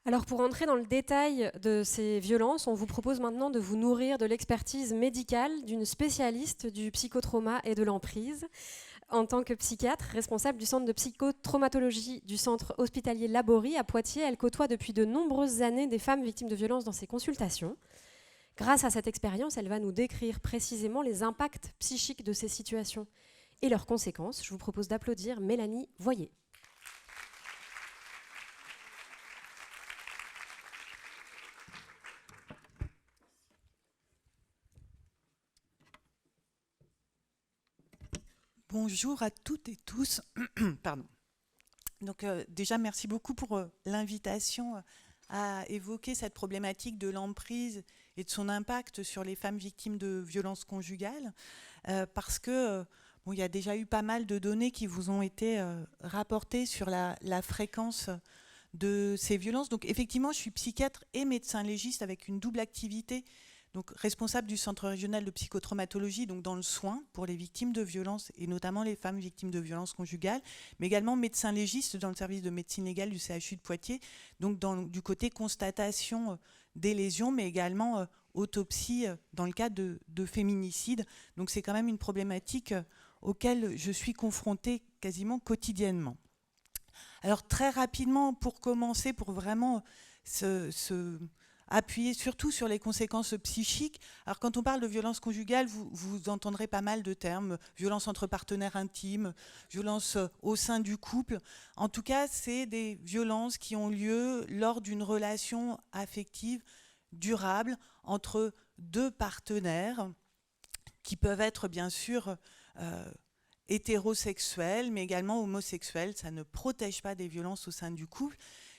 Alors pour entrer dans le détail de ces violences, on vous propose maintenant de vous nourrir de l'expertise médicale d'une spécialiste du psychotrauma et de l'emprise. En tant que psychiatre, responsable du centre de psychotraumatologie du centre hospitalier Laborie à Poitiers, elle côtoie depuis de nombreuses années des femmes victimes de violences dans ses consultations. Grâce à cette expérience, elle va nous décrire précisément les impacts psychiques de ces situations et leurs conséquences. Je vous propose d'applaudir Mélanie Voyer. Bonjour à toutes et tous. Pardon. Donc déjà, merci beaucoup pour l'invitation à évoquer cette problématique de l'emprise et de son impact sur les femmes victimes de violences conjugales, parce que bon, il y a déjà eu pas mal de données qui vous ont été rapportées sur la fréquence de ces violences. Donc effectivement, je suis psychiatre et médecin légiste avec une double activité, donc responsable du centre régional de psychotraumatologie, donc dans le soin pour les victimes de violences et notamment les femmes victimes de violences conjugales, mais également médecin légiste dans le service de médecine légale du CHU de Poitiers, donc du côté constatation des lésions, mais également autopsie dans le cas de féminicide. Donc c'est quand même une problématique auquel je suis confrontée quasiment quotidiennement. Alors très rapidement, pour commencer, pour vraiment appuyer surtout sur les conséquences psychiques. Alors quand on parle de violence conjugale, vous entendrez pas mal de termes, violence entre partenaires intimes, violence au sein du couple. En tout cas, c'est des violences qui ont lieu lors d'une relation affective durable entre deux partenaires qui peuvent être bien sûr hétérosexuels, mais également homosexuels. Ça ne protège pas des violences au sein du couple.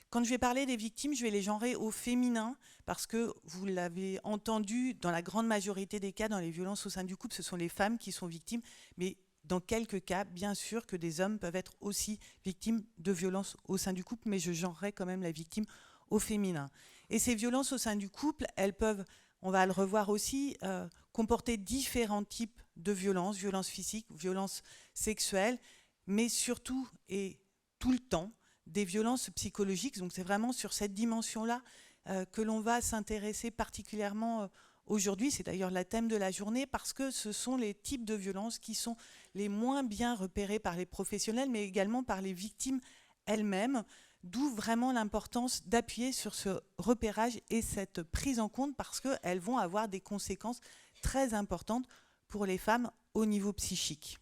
Quand je vais parler des victimes, je vais les genrer au féminin, parce que vous l'avez entendu, dans la grande majorité des cas, dans les violences au sein du couple, ce sont les femmes qui sont victimes, mais dans quelques cas, bien sûr que des hommes peuvent être aussi victimes de violences au sein du couple, mais je genrerai quand même la victime au féminin. Et ces violences au sein du couple, elles peuvent, on va le revoir aussi, comporter différents types de violences, violences physiques, violences sexuelles, mais surtout et tout le temps, des violences psychologiques. Donc c'est vraiment sur cette dimension-là que l'on va s'intéresser particulièrement aujourd'hui. C'est d'ailleurs le thème de la journée, parce que ce sont les types de violences qui sont les moins bien repérés par les professionnels, mais également par les victimes elles-mêmes. D'où vraiment l'importance d'appuyer sur ce repérage et cette prise en compte, parce qu'elles vont avoir des conséquences très importantes pour les femmes au niveau psychique.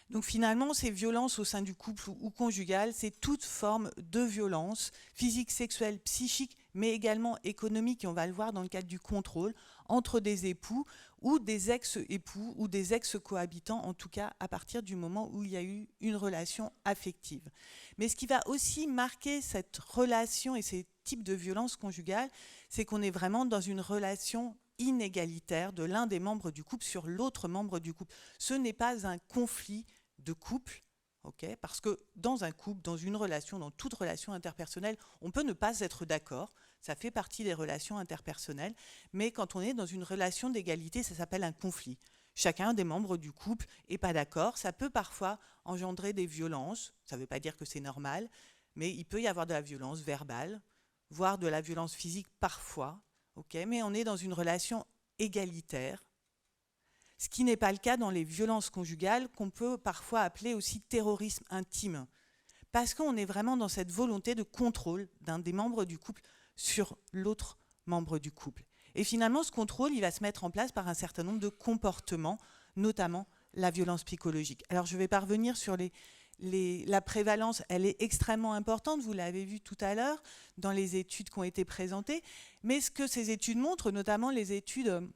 Donc finalement, ces violences au sein du couple ou conjugales, c'est toute forme de violence physique, sexuelle, psychique, mais également économique, et on va le voir dans le cadre du contrôle, entre des époux ou des ex-époux ou des ex-cohabitants, en tout cas à partir du moment où il y a eu une relation affective. Mais ce qui va aussi marquer cette relation et ces types de violences conjugales, c'est qu'on est vraiment dans une relation inégalitaire de l'un des membres du couple sur l'autre membre du couple. Ce n'est pas un conflit de couple, okay, parce que dans un couple, dans une relation, dans toute relation interpersonnelle, on peut ne pas être d'accord, ça fait partie des relations interpersonnelles, mais quand on est dans une relation d'égalité, ça s'appelle un conflit. Chacun des membres du couple n'est pas d'accord, ça peut parfois engendrer des violences, ça ne veut pas dire que c'est normal, mais il peut y avoir de la violence verbale, voire de la violence physique parfois, okay, mais on est dans une relation égalitaire, ce qui n'est pas le cas dans les violences conjugales, qu'on peut parfois appeler aussi terrorisme intime, parce qu'on est vraiment dans cette volonté de contrôle d'un des membres du couple sur l'autre membre du couple. Et finalement, ce contrôle, il va se mettre en place par un certain nombre de comportements, notamment la violence psychologique. Alors, je vais pas revenir sur la prévalence, elle est extrêmement importante, vous l'avez vu tout à l'heure, dans les études qui ont été présentées, mais ce que ces études montrent, notamment les études...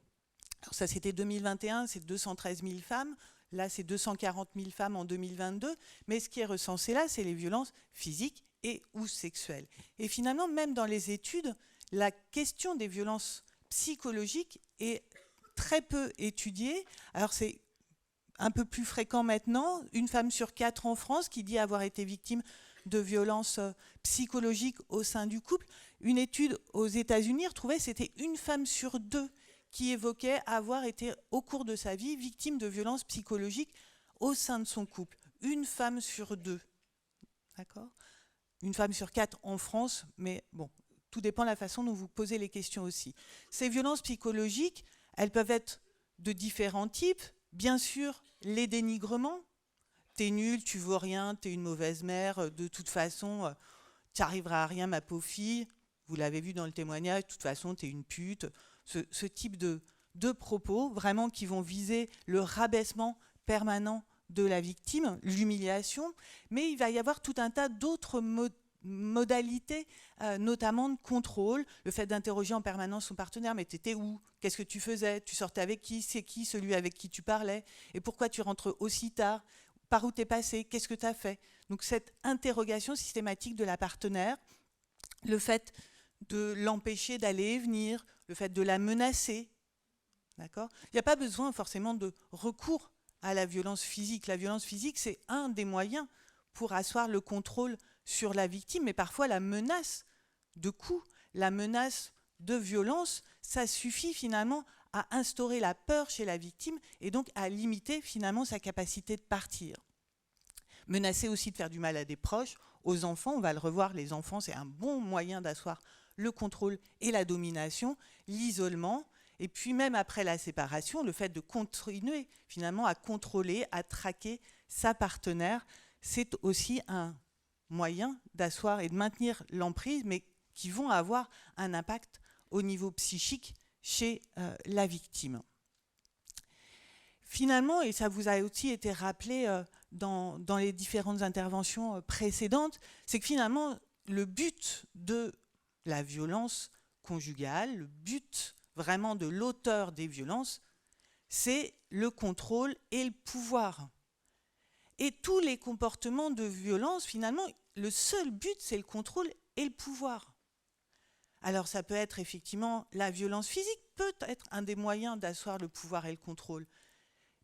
Alors ça, c'était 2021, c'est 213 000 femmes. Là, c'est 240 000 femmes en 2022. Mais ce qui est recensé là, c'est les violences physiques et ou sexuelles. Et finalement, même dans les études, la question des violences psychologiques est très peu étudiée. Alors c'est un peu plus fréquent maintenant. Une femme sur 4 en France qui dit avoir été victime de violences psychologiques au sein du couple. Une étude aux États-Unis retrouvait que c'était une femme sur 2 qui évoquait avoir été, au cours de sa vie, victime de violences psychologiques au sein de son couple. Une femme sur 2. D'accord ? une femme sur 4 en France, mais bon, tout dépend de la façon dont vous posez les questions aussi. Ces violences psychologiques, elles peuvent être de différents types. Bien sûr, les dénigrements. T'es nul, tu vaux rien, t'es une mauvaise mère, de toute façon, tu n'arriveras à rien, ma pauvre fille. Vous l'avez vu dans le témoignage, de toute façon, t'es une pute. Ce type de propos, vraiment, qui vont viser le rabaissement permanent de la victime, l'humiliation. Mais il va y avoir tout un tas d'autres modalités, notamment de contrôle, le fait d'interroger en permanence son partenaire. Mais t'étais où? Qu'est-ce que tu faisais? Tu sortais avec qui? C'est qui celui avec qui tu parlais? Et pourquoi tu rentres aussi tard? Par où t'es passé? Qu'est-ce que tu as fait? Donc cette interrogation systématique de la partenaire, le fait de l'empêcher d'aller et venir, le fait de la menacer, d'accord? Il n'y a pas besoin forcément de recours à la violence physique. La violence physique, c'est un des moyens pour asseoir le contrôle sur la victime, mais parfois la menace de coups, la menace de violence, ça suffit finalement à instaurer la peur chez la victime et donc à limiter finalement sa capacité de partir. Menacer aussi de faire du mal à des proches, aux enfants, on va le revoir, les enfants, c'est un bon moyen d'asseoir le contrôle et la domination, l'isolement, et puis même après la séparation, le fait de continuer finalement à contrôler, à traquer sa partenaire, c'est aussi un moyen d'asseoir et de maintenir l'emprise, mais qui vont avoir un impact au niveau psychique chez la victime. Finalement, et ça vous a aussi été rappelé dans les différentes interventions précédentes, c'est que finalement, le but de la violence conjugale, le but vraiment de l'auteur des violences, c'est le contrôle et le pouvoir. Et tous les comportements de violence, finalement, le seul but, c'est le contrôle et le pouvoir. Alors ça peut être effectivement, la violence physique peut être un des moyens d'asseoir le pouvoir et le contrôle.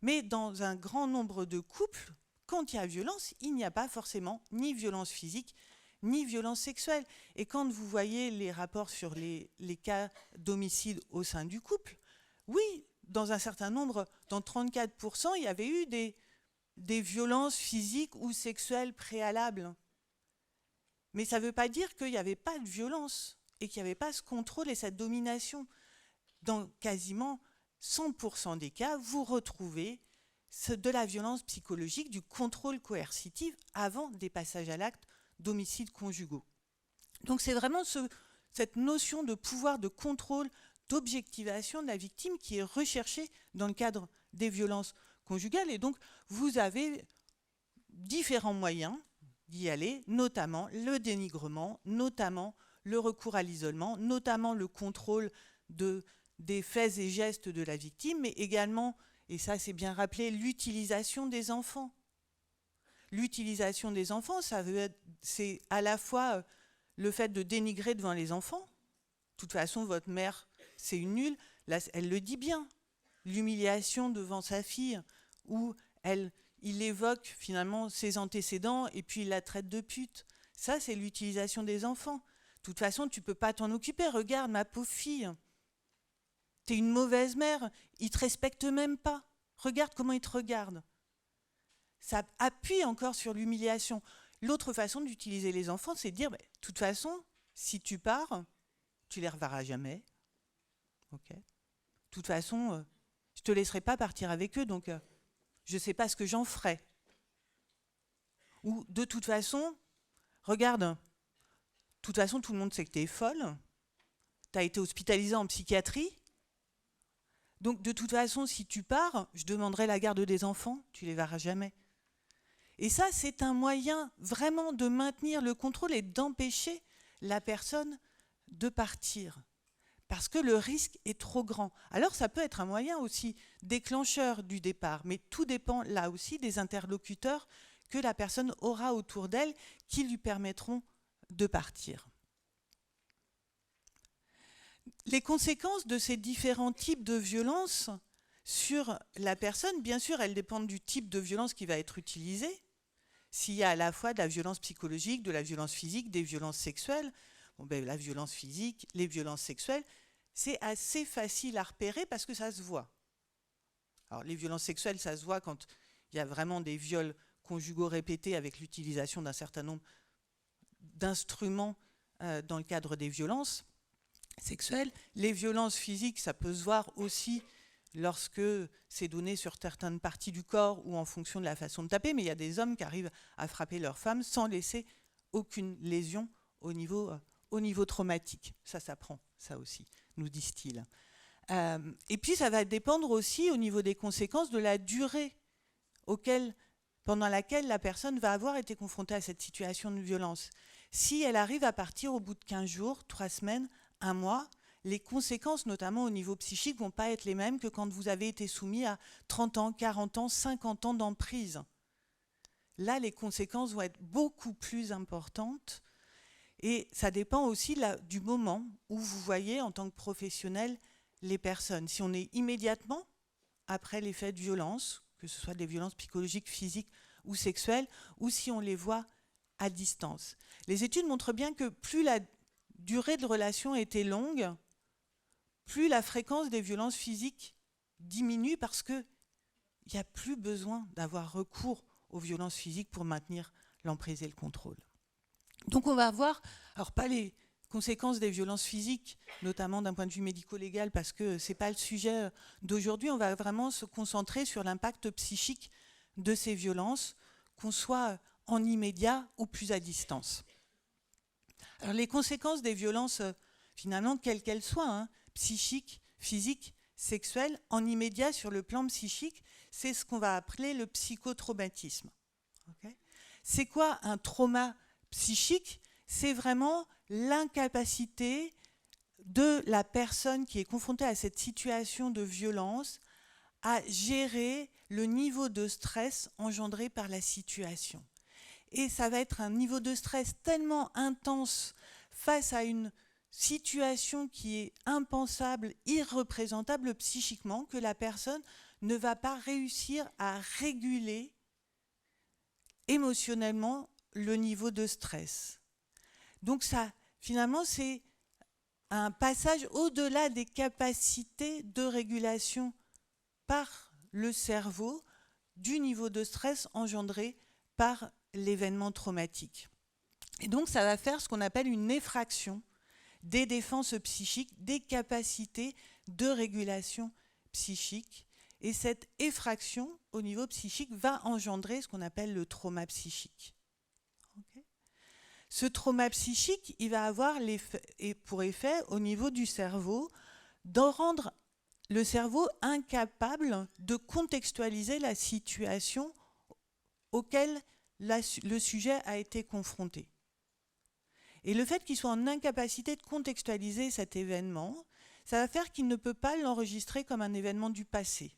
Mais dans un grand nombre de couples, quand il y a violence, il n'y a pas forcément ni violence physique, ni violence sexuelle. Et quand vous voyez les rapports sur les cas d'homicide au sein du couple, oui, dans un certain nombre, dans 34%, il y avait eu des violences physiques ou sexuelles préalables. Mais ça ne veut pas dire qu'il n'y avait pas de violence et qu'il n'y avait pas ce contrôle et cette domination. Dans quasiment 100% des cas, vous retrouvez de la violence psychologique, du contrôle coercitif avant des passages à l'acte d'homicides conjugaux. Donc c'est vraiment cette notion de pouvoir, de contrôle, d'objectivation de la victime qui est recherchée dans le cadre des violences conjugales. Et donc vous avez différents moyens d'y aller, notamment le dénigrement, notamment le recours à l'isolement, notamment le contrôle des faits et gestes de la victime, mais également, et ça c'est bien rappelé, l'utilisation des enfants. L'utilisation des enfants, c'est à la fois le fait de dénigrer devant les enfants. De toute façon, votre mère, c'est une nulle. Là, elle le dit bien. L'humiliation devant sa fille, où il évoque finalement ses antécédents et puis il la traite de pute. Ça, c'est l'utilisation des enfants. De toute façon, tu ne peux pas t'en occuper. Regarde, ma pauvre fille. T'es une mauvaise mère. Il ne te respecte même pas. Regarde comment il te regarde. Ça appuie encore sur l'humiliation. L'autre façon d'utiliser les enfants, c'est de dire, de toute façon, si tu pars, tu les reverras jamais. Okay. De toute façon, je ne te laisserai pas partir avec eux, donc je ne sais pas ce que j'en ferai. Ou de toute façon, regarde, de toute façon, tout le monde sait que tu es folle, tu as été hospitalisée en psychiatrie, donc de toute façon, si tu pars, je demanderai la garde des enfants, tu les verras jamais. Et ça, c'est un moyen vraiment de maintenir le contrôle et d'empêcher la personne de partir. Parce que le risque est trop grand. Alors ça peut être un moyen aussi déclencheur du départ, mais tout dépend là aussi des interlocuteurs que la personne aura autour d'elle qui lui permettront de partir. Les conséquences de ces différents types de violences sur la personne, bien sûr, elles dépendent du type de violence qui va être utilisée. S'il y a à la fois de la violence psychologique, de la violence physique, des violences sexuelles, la violence physique, les violences sexuelles, c'est assez facile à repérer parce que ça se voit. Alors les violences sexuelles, ça se voit quand il y a vraiment des viols conjugaux répétés avec l'utilisation d'un certain nombre d'instruments dans le cadre des violences sexuelles. Les violences physiques, ça peut se voir aussi lorsque c'est donné sur certaines parties du corps ou en fonction de la façon de taper, mais il y a des hommes qui arrivent à frapper leurs femmes sans laisser aucune lésion au niveau traumatique. Ça s'apprend, ça aussi, nous disent-ils. Et puis ça va dépendre aussi au niveau des conséquences de la durée pendant laquelle la personne va avoir été confrontée à cette situation de violence. Si elle arrive à partir au bout de 15 jours, 3 semaines, 1 mois, les conséquences, notamment au niveau psychique, ne vont pas être les mêmes que quand vous avez été soumis à 30 ans, 40 ans, 50 ans d'emprise. Là, les conséquences vont être beaucoup plus importantes. Et ça dépend aussi du moment où vous voyez, en tant que professionnel, les personnes. Si on est immédiatement après les faits de violence, que ce soit des violences psychologiques, physiques ou sexuelles, ou si on les voit à distance. Les études montrent bien que plus la durée de relation était longue, plus la fréquence des violences physiques diminue parce qu'il n'y a plus besoin d'avoir recours aux violences physiques pour maintenir l'emprise et le contrôle. Donc on va voir, alors pas les conséquences des violences physiques, notamment d'un point de vue médico-légal, parce que ce n'est pas le sujet d'aujourd'hui, on va vraiment se concentrer sur l'impact psychique de ces violences, qu'on soit en immédiat ou plus à distance. Alors les conséquences des violences, finalement, quelles qu'elles soient, psychiques, physiques, sexuelles, en immédiat sur le plan psychique, c'est ce qu'on va appeler le psychotraumatisme. Okay ? C'est quoi un trauma psychique? C'est vraiment l'incapacité de la personne qui est confrontée à cette situation de violence à gérer le niveau de stress engendré par la situation. Et ça va être un niveau de stress tellement intense face à une situation qui est impensable, irreprésentable psychiquement, que la personne ne va pas réussir à réguler émotionnellement le niveau de stress. Donc ça, finalement, c'est un passage au-delà des capacités de régulation par le cerveau du niveau de stress engendré par l'événement traumatique. Et donc ça va faire ce qu'on appelle une effraction des défenses psychiques, des capacités de régulation psychique. Et cette effraction au niveau psychique va engendrer ce qu'on appelle le trauma psychique. Okay. Ce trauma psychique, il va avoir pour effet au niveau du cerveau d'en rendre le cerveau incapable de contextualiser la situation auquel le sujet a été confronté. Et le fait qu'il soit en incapacité de contextualiser cet événement, ça va faire qu'il ne peut pas l'enregistrer comme un événement du passé.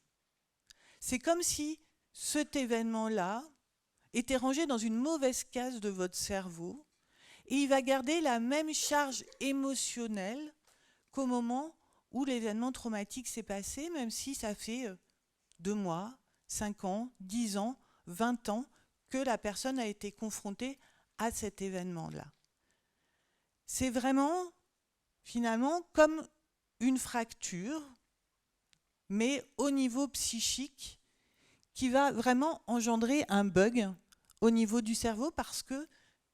C'est comme si cet événement-là était rangé dans une mauvaise case de votre cerveau et il va garder la même charge émotionnelle qu'au moment où l'événement traumatique s'est passé, même si ça fait 2 mois, 5 ans, 10 ans, 20 ans que la personne a été confrontée à cet événement-là. C'est vraiment, finalement, comme une fracture, mais au niveau psychique, qui va vraiment engendrer un bug au niveau du cerveau parce que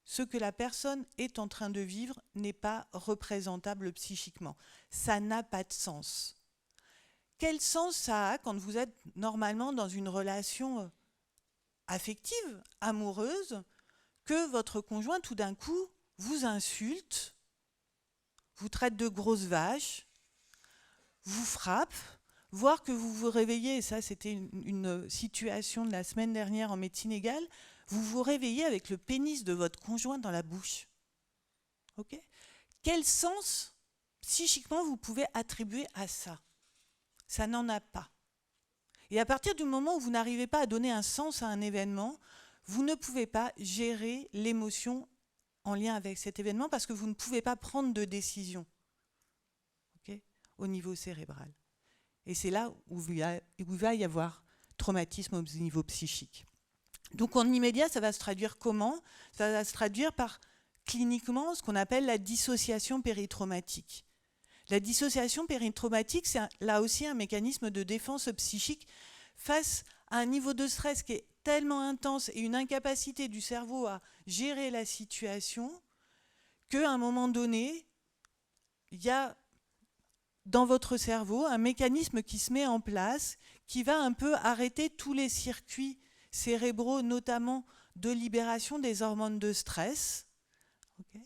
ce que la personne est en train de vivre n'est pas représentable psychiquement. Ça n'a pas de sens. Quel sens ça a quand vous êtes normalement dans une relation affective, amoureuse, que votre conjoint tout d'un coup vous insulte, vous traite de grosses vaches, vous frappe, voire que vous vous réveillez, et ça c'était une situation de la semaine dernière en médecine égale, vous vous réveillez avec le pénis de votre conjoint dans la bouche. Okay ? Quel sens psychiquement vous pouvez attribuer à ça? Ça n'en a pas. Et à partir du moment où vous n'arrivez pas à donner un sens à un événement, vous ne pouvez pas gérer l'émotion en lien avec cet événement parce que vous ne pouvez pas prendre de décision, okay, au niveau cérébral. Et c'est là où il va y avoir traumatisme au niveau psychique. Donc en immédiat, ça va se traduire comment? Ça va se traduire par cliniquement ce qu'on appelle la dissociation péritraumatique. La dissociation péritraumatique, c'est là aussi un mécanisme de défense psychique face à un niveau de stress qui est tellement intense et une incapacité du cerveau à gérer la situation qu'à un moment donné, il y a dans votre cerveau un mécanisme qui se met en place, qui va un peu arrêter tous les circuits cérébraux, notamment de libération des hormones de stress, okay,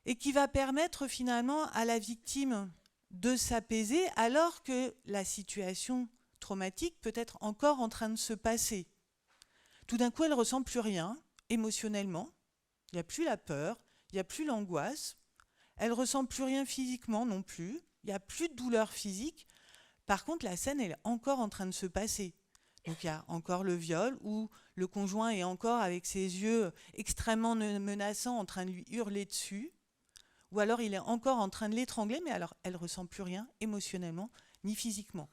et qui va permettre finalement à la victime de s'apaiser alors que la situation traumatique peut être encore en train de se passer. Tout d'un coup, elle ne ressent plus rien émotionnellement, il n'y a plus la peur, il n'y a plus l'angoisse, elle ne ressent plus rien physiquement non plus, il n'y a plus de douleur physique. Par contre, la scène elle est encore en train de se passer. Donc il y a encore le viol où le conjoint est encore avec ses yeux extrêmement menaçants en train de lui hurler dessus, ou alors il est encore en train de l'étrangler, mais alors elle ne ressent plus rien émotionnellement ni physiquement.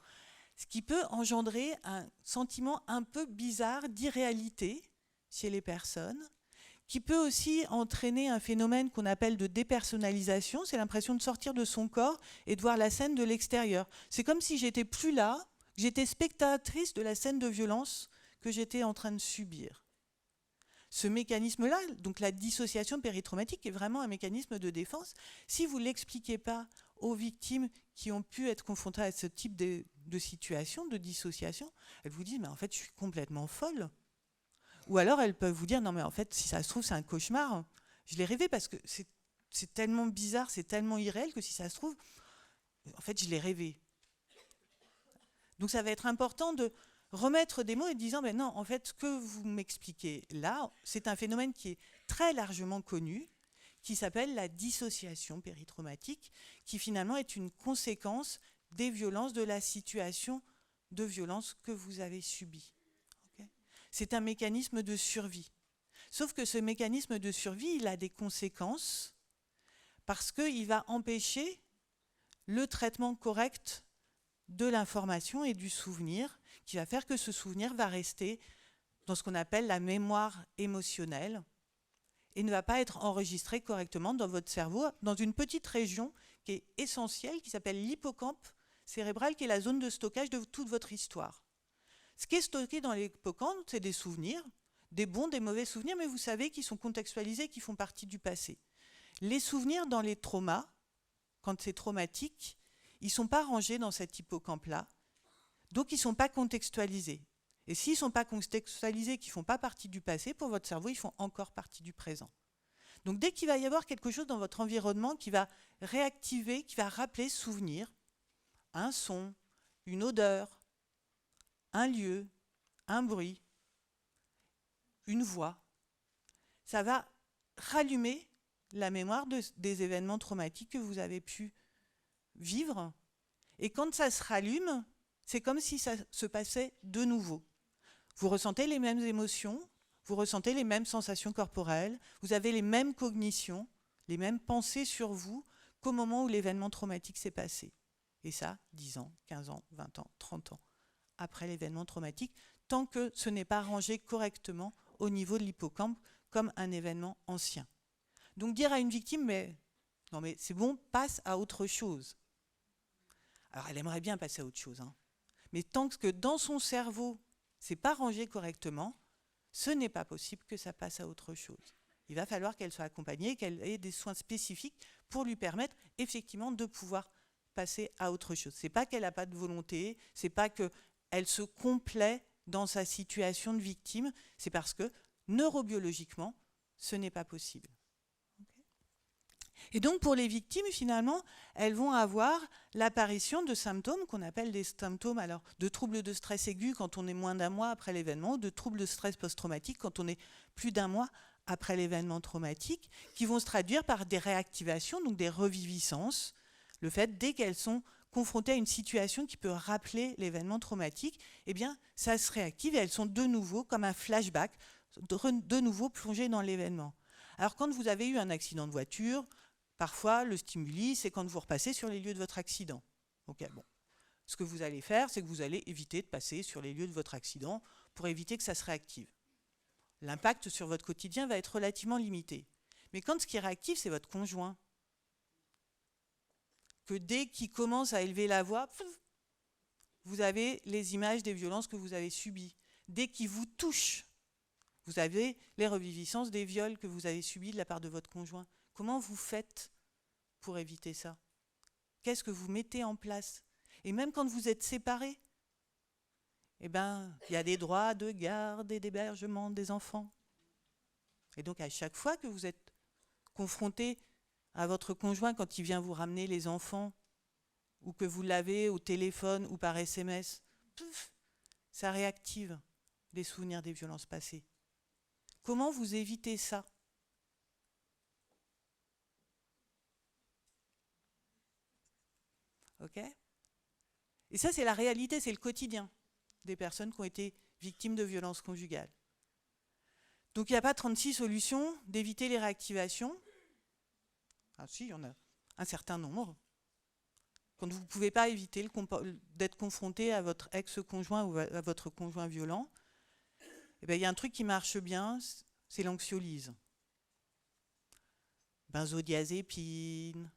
Ce qui peut engendrer un sentiment un peu bizarre d'irréalité chez les personnes, qui peut aussi entraîner un phénomène qu'on appelle de dépersonnalisation. C'est l'impression de sortir de son corps et de voir la scène de l'extérieur. C'est comme si j'étais plus là, que j'étais spectatrice de la scène de violence que j'étais en train de subir. Ce mécanisme-là, donc la dissociation péritraumatique, est vraiment un mécanisme de défense. Si vous ne l'expliquez pas aux victimes qui ont pu être confrontées à ce type de situation, de dissociation, elles vous disent « mais en fait, je suis complètement folle ». Ou alors elles peuvent vous dire « non mais en fait, si ça se trouve, c'est un cauchemar. Je l'ai rêvé parce que c'est tellement bizarre, c'est tellement irréel que si ça se trouve, en fait, je l'ai rêvé ». Donc ça va être important de remettre des mots et de disant ben non, en fait, ce que vous m'expliquez là, c'est un phénomène qui est très largement connu, qui s'appelle la dissociation péritraumatique, qui finalement est une conséquence des violences, de la situation de violence que vous avez subie. Okay ? C'est un mécanisme de survie. Sauf que ce mécanisme de survie, il a des conséquences parce qu'il va empêcher le traitement correct de l'information et du souvenir, qui va faire que ce souvenir va rester dans ce qu'on appelle la mémoire émotionnelle et ne va pas être enregistré correctement dans votre cerveau, dans une petite région qui est essentielle, qui s'appelle l'hippocampe cérébral, qui est la zone de stockage de toute votre histoire. Ce qui est stocké dans l'hippocampe, c'est des souvenirs, des bons, des mauvais souvenirs, mais vous savez qu'ils sont contextualisés, qui font partie du passé. Les souvenirs dans les traumas, quand c'est traumatique, ils ne sont pas rangés dans cet hippocampe-là, donc ils ne sont pas contextualisés. Et s'ils ne sont pas contextualisés, qu'ils ne font pas partie du passé, pour votre cerveau, ils font encore partie du présent. Donc dès qu'il va y avoir quelque chose dans votre environnement qui va réactiver, qui va rappeler ce souvenir, un son, une odeur, un lieu, un bruit, une voix, ça va rallumer la mémoire des événements traumatiques que vous avez pu vivre. Et quand ça se rallume, c'est comme si ça se passait de nouveau. Vous ressentez les mêmes émotions, vous ressentez les mêmes sensations corporelles, vous avez les mêmes cognitions, les mêmes pensées sur vous qu'au moment où l'événement traumatique s'est passé. Et ça, 10 ans, 15 ans, 20 ans, 30 ans après l'événement traumatique, tant que ce n'est pas rangé correctement au niveau de l'hippocampe comme un événement ancien. Donc dire à une victime, non mais c'est bon, passe à autre chose. Alors elle aimerait bien passer à autre chose, hein. Mais tant que dans son cerveau, c'est pas rangé correctement, ce n'est pas possible que ça passe à autre chose. Il va falloir qu'elle soit accompagnée, qu'elle ait des soins spécifiques pour lui permettre effectivement de pouvoir passer à autre chose. C'est pas qu'elle n'a pas de volonté, c'est pas qu'elle se complaît dans sa situation de victime, c'est parce que neurobiologiquement, ce n'est pas possible. Et donc pour les victimes, finalement, elles vont avoir l'apparition de symptômes qu'on appelle des symptômes alors, de troubles de stress aigus quand on est moins d'un mois après l'événement, ou de troubles de stress post-traumatique quand on est plus d'un mois après l'événement traumatique, qui vont se traduire par des réactivations, donc des reviviscences. Le fait, dès qu'elles sont confrontées à une situation qui peut rappeler l'événement traumatique, eh bien, ça se réactive et elles sont de nouveau, comme un flashback, de nouveau plongées dans l'événement. Alors quand vous avez eu un accident de voiture, parfois, le stimuli, c'est quand vous repassez sur les lieux de votre accident. Okay, bon. Ce que vous allez faire, c'est que vous allez éviter de passer sur les lieux de votre accident pour éviter que ça se réactive. L'impact sur votre quotidien va être relativement limité. Mais quand ce qui réactive, c'est votre conjoint, que dès qu'il commence à élever la voix, vous avez les images des violences que vous avez subies. Dès qu'il vous touche, vous avez les reviviscences des viols que vous avez subis de la part de votre conjoint, Comment vous faites pour éviter ça? Qu'est-ce que vous mettez en place? Et même quand vous êtes séparés, eh ben, il y a des droits de garde et d'hébergement des enfants. Et donc, à chaque fois que vous êtes confronté à votre conjoint quand il vient vous ramener les enfants, ou que vous l'avez au téléphone ou par SMS, pouf, ça réactive des souvenirs des violences passées. Comment vous évitez ça? Ok? Et ça, c'est la réalité, c'est le quotidien des personnes qui ont été victimes de violences conjugales. Donc, il n'y a pas 36 solutions d'éviter les réactivations. Ah si, il y en a un certain nombre. Quand vous ne pouvez pas éviter d'être confronté à votre ex-conjoint ou à votre conjoint violent, eh bien, il y a un truc qui marche bien, c'est l'anxiolyse. Benzodiazépine,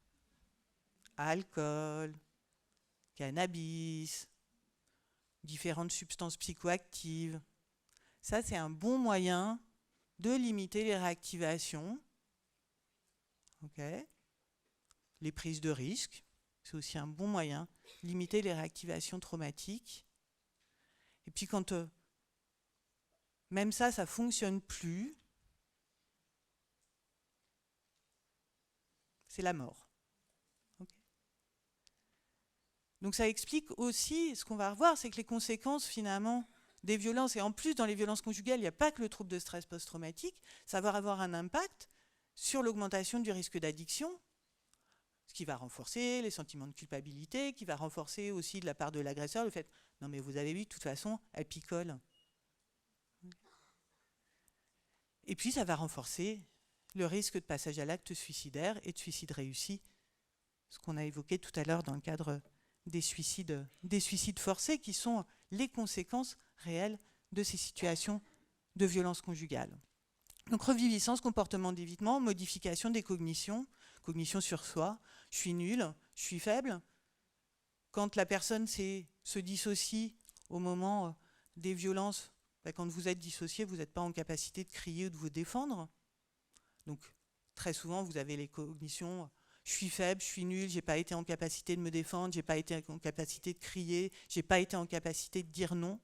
alcool, cannabis, différentes substances psychoactives. Ça, c'est un bon moyen de limiter les réactivations. Okay. Les prises de risques, c'est aussi un bon moyen de limiter les réactivations traumatiques. Et puis quand même ça ne fonctionne plus, c'est la mort. Okay. Donc ça explique aussi, ce qu'on va revoir, c'est que les conséquences finalement des violences, et en plus dans les violences conjugales, il n'y a pas que le trouble de stress post-traumatique, ça va avoir un impact sur l'augmentation du risque d'addiction, ce qui va renforcer les sentiments de culpabilité, qui va renforcer aussi de la part de l'agresseur le fait « non mais vous avez vu, de toute façon, elle picole ». Et puis ça va renforcer le risque de passage à l'acte suicidaire et de suicide réussi, ce qu'on a évoqué tout à l'heure dans le cadre des suicides forcés, qui sont les conséquences réelles de ces situations de violence conjugale. Donc reviviscence, comportement d'évitement, modification des cognitions, cognition sur soi, je suis nul, je suis faible. Quand la personne se dissocie au moment des violences, quand vous êtes dissocié, vous n'êtes pas en capacité de crier ou de vous défendre. Donc très souvent, vous avez les cognitions, je suis faible, je suis nul, j'ai pas été en capacité de me défendre, j'ai pas été en capacité de crier, j'ai pas été en capacité de dire non.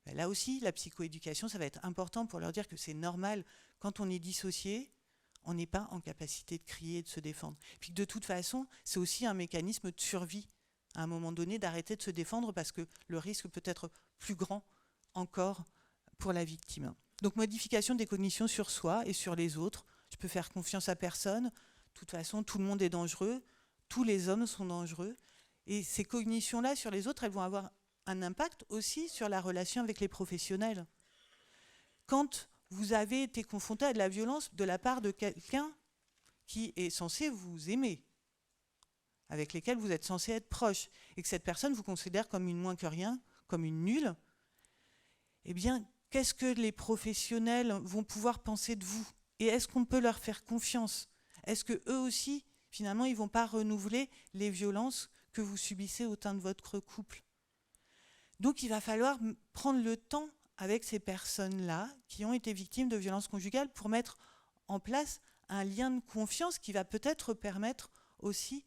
Ben là aussi, la psychoéducation, ça va être important pour leur dire que c'est normal, quand on est dissocié, on n'est pas en capacité de crier et de se défendre. Puis de toute façon, c'est aussi un mécanisme de survie, à un moment donné, d'arrêter de se défendre parce que le risque peut être plus grand encore pour la victime. Donc modification des cognitions sur soi et sur les autres. Je peux faire confiance à personne. De toute façon, tout le monde est dangereux. Tous les hommes sont dangereux. Et ces cognitions-là sur les autres, elles vont avoir un impact aussi sur la relation avec les professionnels. Quand vous avez été confronté à de la violence de la part de quelqu'un qui est censé vous aimer, avec lesquels vous êtes censé être proche, et que cette personne vous considère comme une moins que rien, comme une nulle, eh bien, qu'est-ce que les professionnels vont pouvoir penser de vous? Et est-ce qu'on peut leur faire confiance? Est-ce qu'eux aussi, finalement, ils ne vont pas renouveler les violences que vous subissez au sein de votre couple? Donc, il va falloir prendre le temps avec ces personnes-là qui ont été victimes de violences conjugales pour mettre en place un lien de confiance qui va peut-être permettre aussi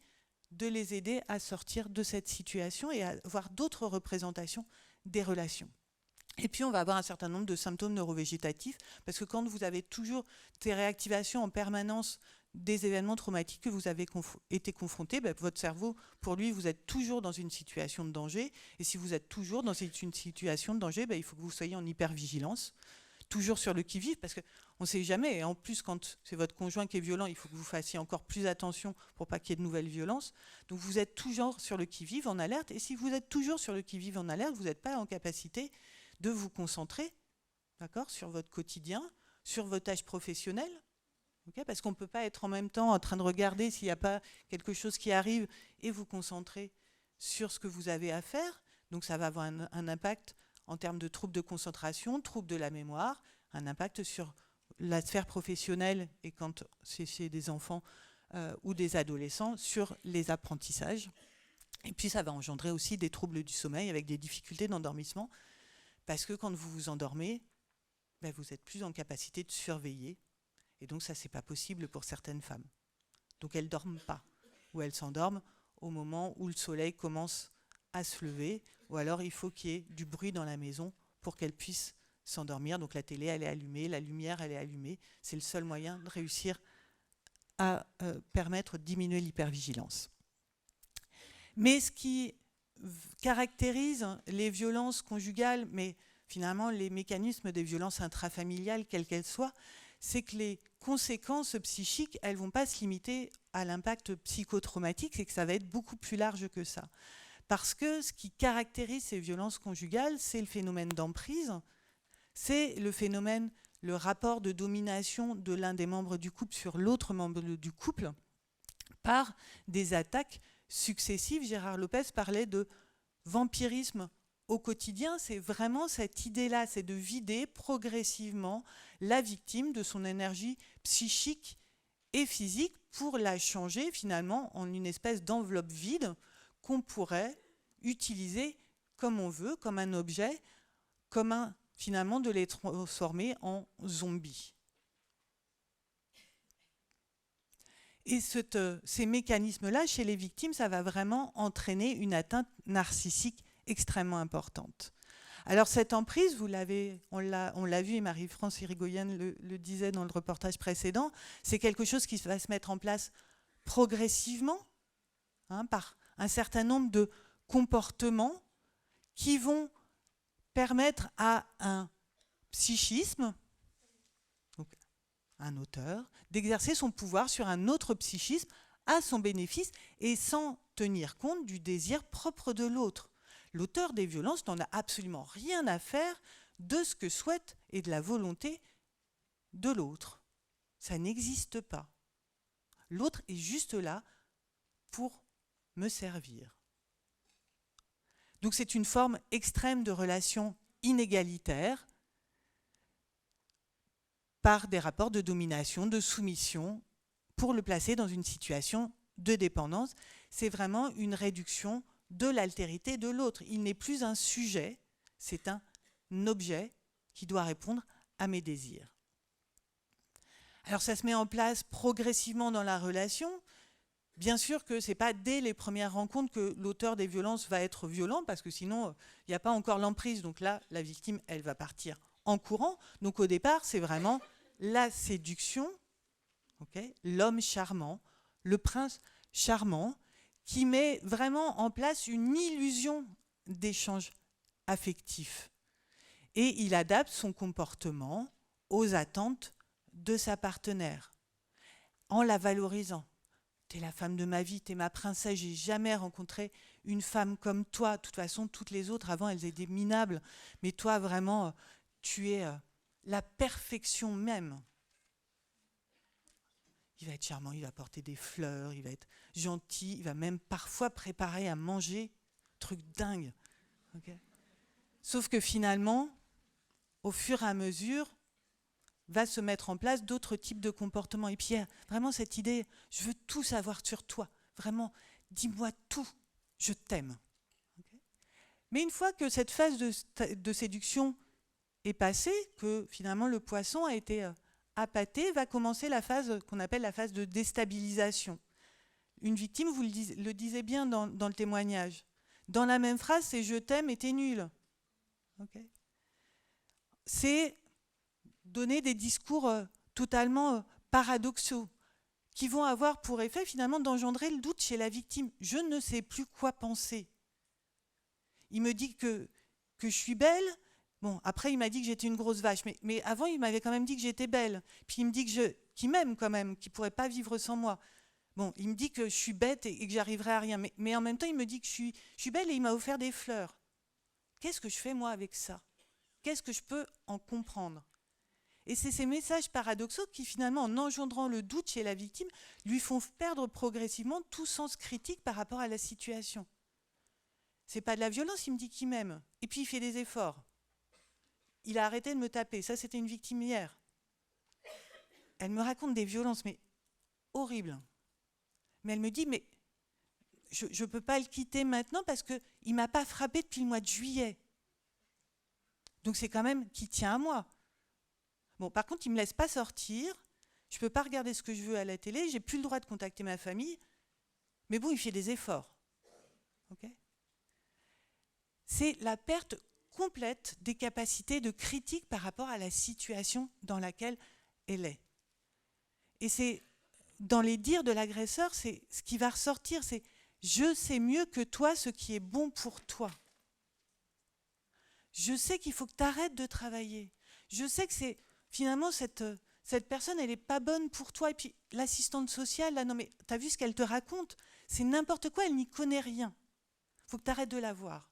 de les aider à sortir de cette situation et à avoir d'autres représentations des relations. Et puis, on va avoir un certain nombre de symptômes neurovégétatifs, parce que quand vous avez toujours des réactivations en permanence des événements traumatiques que vous avez été confrontés, votre cerveau, pour lui, vous êtes toujours dans une situation de danger. Et si vous êtes toujours dans une situation de danger, il faut que vous soyez en hypervigilance, toujours sur le qui-vive, parce qu'on ne sait jamais. Et en plus, quand c'est votre conjoint qui est violent, il faut que vous fassiez encore plus attention pour pas qu'il y ait de nouvelles violences. Donc, vous êtes toujours sur le qui-vive, en alerte. Et si vous êtes toujours sur le qui-vive, en alerte, vous n'êtes pas en capacité de vous concentrer, d'accord, sur votre quotidien, sur vos tâches professionnelles, okay, parce qu'on ne peut pas être en même temps en train de regarder s'il n'y a pas quelque chose qui arrive et vous concentrer sur ce que vous avez à faire. Donc ça va avoir un impact en termes de troubles de concentration, troubles de la mémoire, un impact sur la sphère professionnelle et quand c'est chez des enfants ou des adolescents, sur les apprentissages. Et puis ça va engendrer aussi des troubles du sommeil avec des difficultés d'endormissement. Parce que quand vous vous endormez, vous n'êtes plus en capacité de surveiller Et donc ça, c'est pas possible pour certaines femmes. Donc elles dorment pas, ou elles s'endorment au moment où le soleil commence à se lever, ou alors il faut qu'il y ait du bruit dans la maison pour qu'elles puissent s'endormir. Donc la télé, elle est allumée, la lumière, elle est allumée. C'est le seul moyen de réussir à permettre de diminuer l'hypervigilance. Mais ce qui caractérise les violences conjugales, mais finalement les mécanismes des violences intrafamiliales, quelles qu'elles soient, c'est que les conséquences psychiques, elles ne vont pas se limiter à l'impact psychotraumatique, c'est que ça va être beaucoup plus large que ça. Parce que ce qui caractérise ces violences conjugales, c'est le phénomène d'emprise, c'est le phénomène, le rapport de domination de l'un des membres du couple sur l'autre membre du couple par des attaques successives. Gérard Lopez parlait de vampirisme au quotidien. C'est vraiment cette idée-là, c'est de vider progressivement la victime de son énergie psychique et physique pour la changer finalement en une espèce d'enveloppe vide qu'on pourrait utiliser comme on veut, comme un objet, finalement de les transformer en zombies. Et ces mécanismes-là, chez les victimes, ça va vraiment entraîner une atteinte narcissique extrêmement importante. Alors cette emprise, on l'a vu, et Marie-France Irigoyen le disait dans le reportage précédent, c'est quelque chose qui va se mettre en place progressivement, par un certain nombre de comportements qui vont permettre à un psychisme, donc un auteur, d'exercer son pouvoir sur un autre psychisme à son bénéfice et sans tenir compte du désir propre de l'autre. L'auteur des violences n'en a absolument rien à faire de ce que souhaite et de la volonté de l'autre. Ça n'existe pas. L'autre est juste là pour me servir. Donc c'est une forme extrême de relation inégalitaire par des rapports de domination, de soumission, pour le placer dans une situation de dépendance. C'est vraiment une réduction de l'altérité de l'autre. Il n'est plus un sujet, c'est un objet qui doit répondre à mes désirs. Alors ça se met en place progressivement dans la relation. Bien sûr que ce n'est pas dès les premières rencontres que l'auteur des violences va être violent, parce que sinon, il n'y a pas encore l'emprise. Donc là, la victime, elle va partir en courant. Donc au départ, c'est vraiment la séduction, l'homme charmant, le prince charmant, qui met vraiment en place une illusion d'échange affectif. Et il adapte son comportement aux attentes de sa partenaire, en la valorisant. T'es la femme de ma vie, t'es ma princesse, j'ai jamais rencontré une femme comme toi. De toute façon, toutes les autres, avant, elles étaient minables. Mais toi, vraiment, tu es la perfection même. Il va être charmant, il va porter des fleurs, il va être gentil, il va même parfois préparer à manger. Truc dingue. Sauf que finalement, au fur et à mesure, va se mettre en place d'autres types de comportements. Et puis, vraiment cette idée, je veux tout savoir sur toi. Vraiment, dis-moi tout, je t'aime. Mais une fois que cette phase de séduction est passée, que finalement le poisson a été appâté, va commencer la phase qu'on appelle la phase de déstabilisation. Une victime, vous le disiez bien dans le témoignage, dans la même phrase, c'est « je t'aime » et « t'es nul ». C'est donner des discours totalement paradoxaux qui vont avoir pour effet finalement d'engendrer le doute chez la victime. Je ne sais plus quoi penser. Il me dit que je suis belle. Bon, après il m'a dit que j'étais une grosse vache, mais avant il m'avait quand même dit que j'étais belle. Puis il me dit qu'il m'aime quand même, qu'il ne pourrait pas vivre sans moi. Bon, il me dit que je suis bête et que j'arriverai à rien. Mais en même temps, il me dit que je suis belle et il m'a offert des fleurs. Qu'est-ce que je fais moi avec ça? Qu'est-ce que je peux en comprendre? Et c'est ces messages paradoxaux qui, finalement, en engendrant le doute chez la victime, lui font perdre progressivement tout sens critique par rapport à la situation. C'est pas de la violence, il me dit qu'il m'aime. Et puis il fait des efforts. Il a arrêté de me taper. Ça, c'était une victime hier. Elle me raconte des violences, mais horribles. Mais elle me dit, mais je ne peux pas le quitter maintenant parce qu'il ne m'a pas frappé depuis le mois de juillet. Donc c'est quand même qu'il tient à moi. Bon, par contre, il ne me laisse pas sortir. je ne peux pas regarder ce que je veux à la télé, j'ai plus le droit de contacter ma famille, mais bon, il fait des efforts. Okay, c'est la perte complète des capacités de critique par rapport à la situation dans laquelle elle est. Et c'est dans les dires de l'agresseur, c'est ce qui va ressortir, c'est « je sais mieux que toi ce qui est bon pour toi ». Je sais qu'il faut que tu arrêtes de travailler. Je sais que c'est finalement cette personne, elle n'est pas bonne pour toi. Et puis l'assistante sociale, là, non mais tu as vu ce qu'elle te raconte? C'est n'importe quoi, elle n'y connaît rien. Il faut que tu arrêtes de la voir.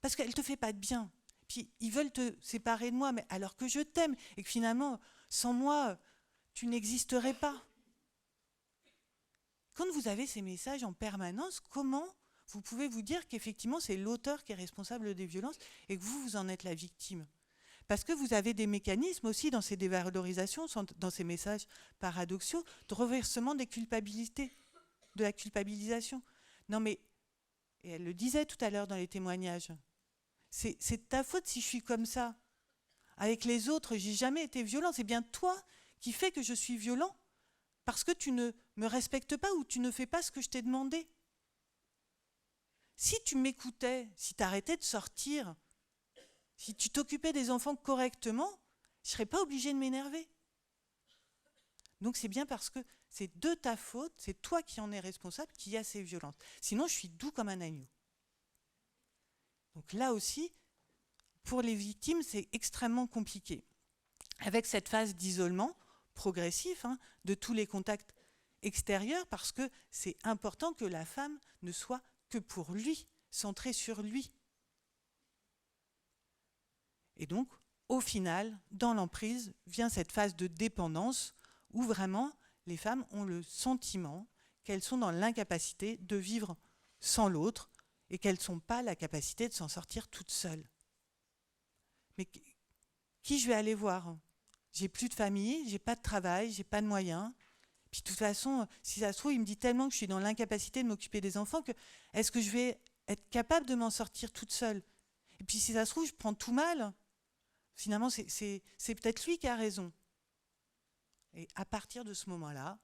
Parce qu'elle ne te fait pas de bien. Puis ils veulent te séparer de moi, mais alors que je t'aime. Et que finalement, sans moi, tu n'existerais pas. Quand vous avez ces messages en permanence, comment vous pouvez vous dire qu'effectivement c'est l'auteur qui est responsable des violences et que vous en êtes la victime? Parce que vous avez des mécanismes aussi dans ces dévalorisations, dans ces messages paradoxaux, de reversement des culpabilités, de la culpabilisation. Non mais, et elle le disait tout à l'heure dans les témoignages, c'est de ta faute si je suis comme ça. Avec les autres, j'ai jamais été violent. C'est bien toi qui fais que je suis violent parce que tu ne me respectes pas ou tu ne fais pas ce que je t'ai demandé. Si tu m'écoutais, si tu arrêtais de sortir, si tu t'occupais des enfants correctement, je ne serais pas obligée de m'énerver. Donc c'est bien parce que c'est de ta faute, c'est toi qui en es responsable, qu'il y a ces violences. Sinon, je suis doux comme un agneau. Donc là aussi, pour les victimes, c'est extrêmement compliqué. Avec cette phase d'isolement progressif de tous les contacts extérieurs, parce que c'est important que la femme ne soit que pour lui, centrée sur lui. Et donc, au final, dans l'emprise, vient cette phase de dépendance où vraiment les femmes ont le sentiment qu'elles sont dans l'incapacité de vivre sans l'autre et qu'elles n'ont pas la capacité de s'en sortir toutes seules. Mais qui je vais aller voir? J'ai plus de famille, j'ai pas de travail, j'ai pas de moyens. Puis de toute façon, si ça se trouve, il me dit tellement que je suis dans l'incapacité de m'occuper des enfants que est-ce que je vais être capable de m'en sortir toute seule? Et puis si ça se trouve, je prends tout mal. Finalement, c'est peut-être lui qui a raison. Et à partir de ce moment-là,